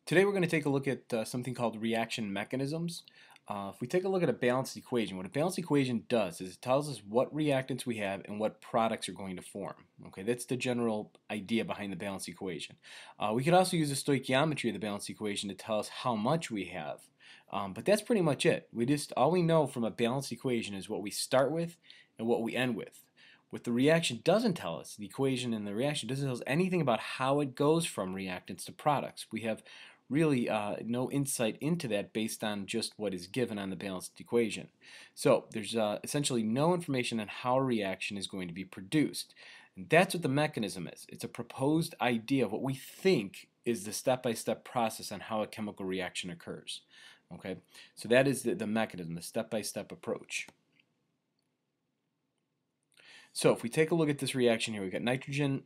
Today we're going to take a look at something called reaction mechanisms. If we take a look at a balanced equation, what a balanced equation does is it tells us what reactants we have and what products are going to form. Okay, that's the general idea behind the balanced equation. We could also use the stoichiometry of the balanced equation to tell us how much we have. But that's pretty much it. All we know from a balanced equation is what we start with and what we end with. What the reaction doesn't tell us, the equation and the reaction doesn't tell us anything about how it goes from reactants to products. We have really no insight into that based on just what is given on the balanced equation. So there's essentially no information on how a reaction is going to be produced. And that's what the mechanism is. It's a proposed idea of what we think is the step-by-step process on how a chemical reaction occurs. Okay, so that is the mechanism, the step-by-step approach. So if we take a look at this reaction here, we've got nitrogen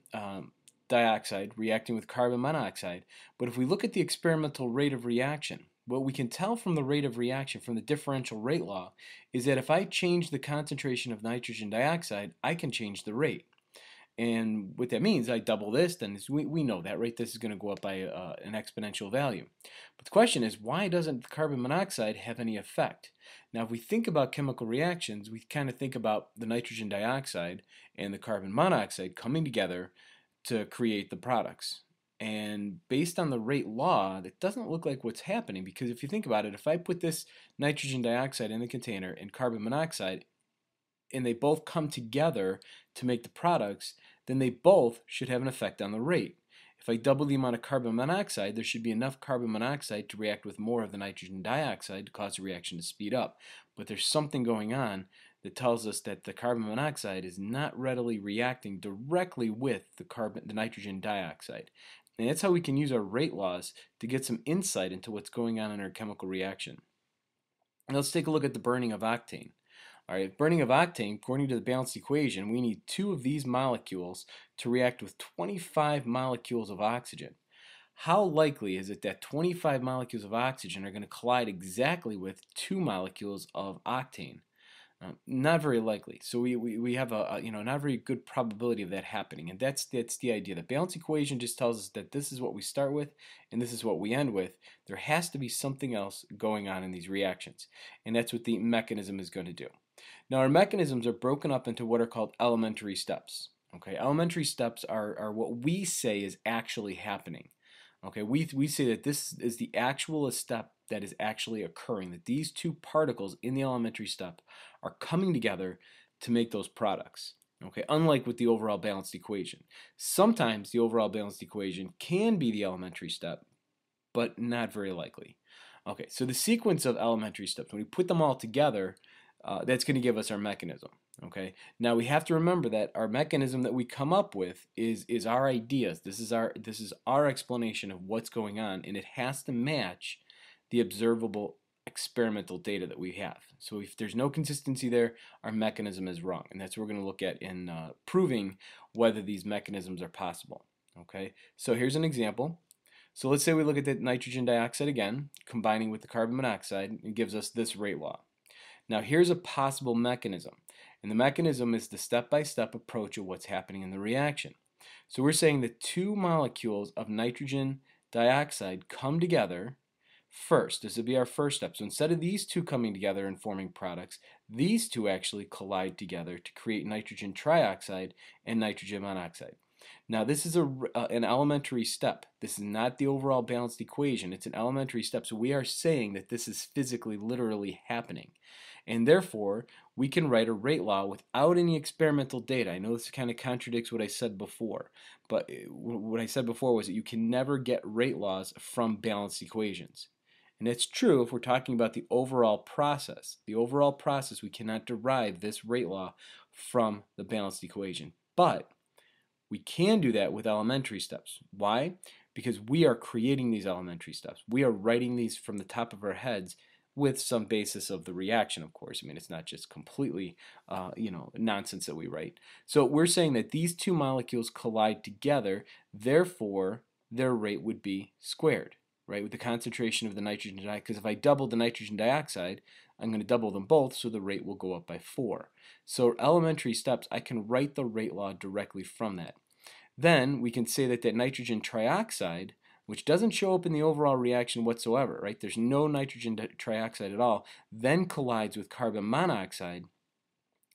dioxide reacting with carbon monoxide. But if we look at the experimental rate of reaction, what we can tell from the rate of reaction from the differential rate law is that if I change the concentration of nitrogen dioxide, I can change the rate. And what that means, I double this, then we know that, right? This is going to go up by an exponential value. But the question is, why doesn't carbon monoxide have any effect? Now, if we think about chemical reactions, we kind of think about the nitrogen dioxide and the carbon monoxide coming together to create the products. And based on the rate law, that doesn't look like what's happening, because if you think about it, if I put this nitrogen dioxide in the container and carbon monoxide, and they both come together to make the products, then they both should have an effect on the rate. If I double the amount of carbon monoxide, there should be enough carbon monoxide to react with more of the nitrogen dioxide to cause the reaction to speed up. But there's something going on that tells us that the carbon monoxide is not readily reacting directly with the nitrogen dioxide. And that's how we can use our rate laws to get some insight into what's going on in our chemical reaction. And let's take a look at the burning of octane. All right, burning of octane, according to the balanced equation, we need 2 of these molecules to react with 25 molecules of oxygen. How likely is it that 25 molecules of oxygen are going to collide exactly with 2 molecules of octane? Not very likely. So we have a not very good probability of that happening, and that's the idea. The balanced equation just tells us that this is what we start with and this is what we end with. There has to be something else going on in these reactions, and that's what the mechanism is going to do. Now, our mechanisms are broken up into what are called elementary steps. Okay, elementary steps are what we say is actually happening. Okay, we say that this is the actual step that is actually occurring, that these two particles in the elementary step are coming together to make those products. Okay, unlike with the overall balanced equation. Sometimes the overall balanced equation can be the elementary step, but not very likely. Okay, so the sequence of elementary steps, when we put them all together, that's going to give us our mechanism. Okay. Now we have to remember that our mechanism that we come up with is our ideas. This is our explanation of what's going on, and it has to match the observable experimental data that we have. So if there's no consistency there, our mechanism is wrong, and that's what we're going to look at in proving whether these mechanisms are possible. Okay. So here's an example. So let's say we look at the nitrogen dioxide again, combining with the carbon monoxide, and gives us this rate law. Now here's a possible mechanism, and the mechanism is the step-by-step approach of what's happening in the reaction. So we're saying that 2 molecules of nitrogen dioxide come together first. This would be our first step. So instead of these 2 coming together and forming products, these 2 actually collide together to create nitrogen trioxide and nitrogen monoxide. Now this is an elementary step. This is not the overall balanced equation. It's an elementary step. So we are saying that this is physically, literally happening. And therefore, we can write a rate law without any experimental data. I know this kind of contradicts what I said before, but what I said before was that you can never get rate laws from balanced equations. And that's true if we're talking about the overall process. The overall process, we cannot derive this rate law from the balanced equation. But we can do that with elementary steps. Why? Because we are creating these elementary steps. We are writing these from the top of our heads with some basis of the reaction, of course. I mean, it's not just completely, nonsense that we write. So we're saying that these 2 molecules collide together, therefore their rate would be squared, right, with the concentration of the nitrogen dioxide. Because if I double the nitrogen dioxide, I'm going to double them both, so the rate will go up by 4. So elementary steps, I can write the rate law directly from that. Then we can say that that nitrogen trioxide, which doesn't show up in the overall reaction whatsoever, right? There's no nitrogen trioxide at all, then collides with carbon monoxide,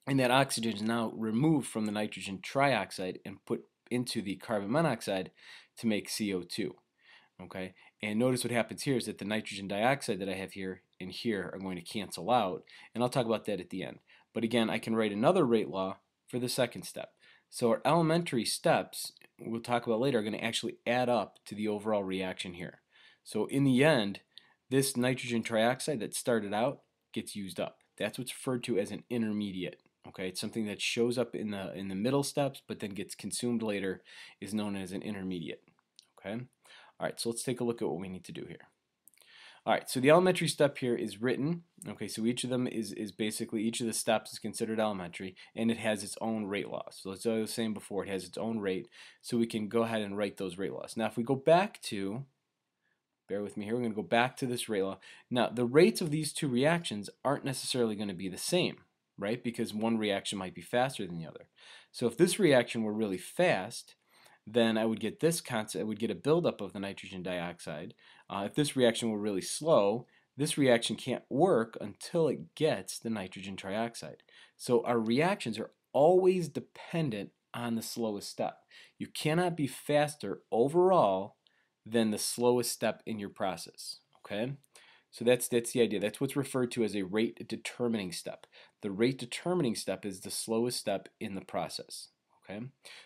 and that oxygen is now removed from the nitrogen trioxide and put into the carbon monoxide to make CO2. Okay, and notice what happens here is that the nitrogen dioxide that I have here and here are going to cancel out, and I'll talk about that at the end. But again, I can write another rate law for the second step. So our elementary steps, we'll talk about later, are going to actually add up to the overall reaction here. So in the end, this nitrogen trioxide that started out gets used up. That's what's referred to as an intermediate. Okay, it's something that shows up in the middle steps, but then gets consumed later, is known as an intermediate. Okay. All right, so let's take a look at what we need to do here. All right, so the elementary step here is written. Okay, so each of them is basically, each of the steps is considered elementary, and it has its own rate laws. So as I was saying before, it has its own rate, so we can go ahead and write those rate laws. Now, if we go back to, bear with me here, we're going to go back to this rate law. Now, the rates of these two reactions aren't necessarily going to be the same, right? Because one reaction might be faster than the other. So if this reaction were really fast, then I would get this constant, I would get a buildup of the nitrogen dioxide. If this reaction were really slow, this reaction can't work until it gets the nitrogen trioxide. So our reactions are always dependent on the slowest step. You cannot be faster overall than the slowest step in your process. Okay? So that's the idea. That's what's referred to as a rate determining step. The rate determining step is the slowest step in the process. Okay,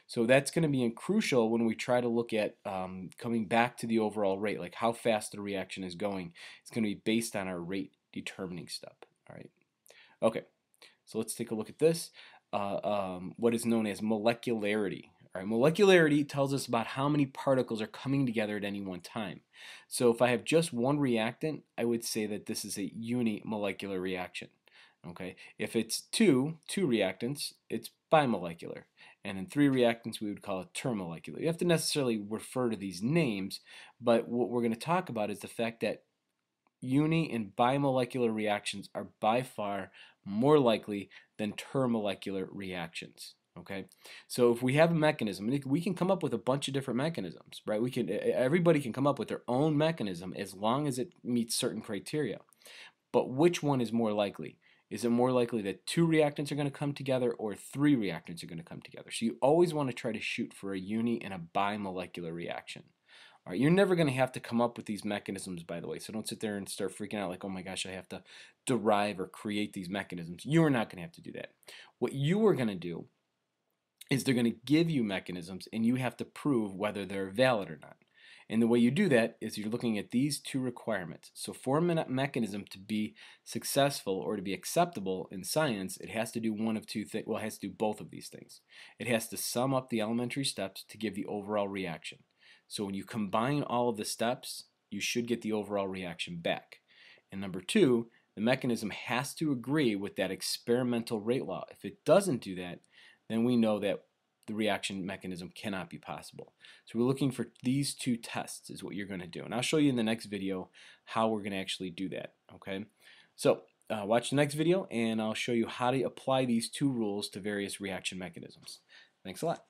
so that's going to be crucial when we try to look at coming back to the overall rate, like how fast the reaction is going. It's going to be based on our rate determining step. All right. Okay, so let's take a look at this. What is known as molecularity. All right, molecularity tells us about how many particles are coming together at any one time. So if I have just one reactant, I would say that this is a unimolecular reaction. Okay, if it's two reactants, it's bimolecular. And in three reactants, we would call it termolecular. You have to necessarily refer to these names, but what we're going to talk about is the fact that uni and bimolecular reactions are by far more likely than termolecular reactions. Okay, so if we have a mechanism, we can come up with a bunch of different mechanisms, right? Everybody can come up with their own mechanism as long as it meets certain criteria. But which one is more likely? Is it more likely that two reactants are going to come together or three reactants are going to come together? So you always want to try to shoot for a uni and a bimolecular reaction. All right, you're never going to have to come up with these mechanisms, by the way, so don't sit there and start freaking out like, oh my gosh, I have to derive or create these mechanisms. You are not going to have to do that. What you are going to do is they're going to give you mechanisms and you have to prove whether they're valid or not. And the way you do that is you're looking at these two requirements. So for a mechanism to be successful or to be acceptable in science, it has to do one of two things. Well, it has to do both of these things. It has to sum up the elementary steps to give the overall reaction. So when you combine all of the steps, you should get the overall reaction back. And number two, the mechanism has to agree with that experimental rate law. If it doesn't do that, then we know that the reaction mechanism cannot be possible. So we're looking for these two tests is what you're going to do. And I'll show you in the next video how we're going to actually do that. Okay. So watch the next video and I'll show you how to apply these two rules to various reaction mechanisms. Thanks a lot.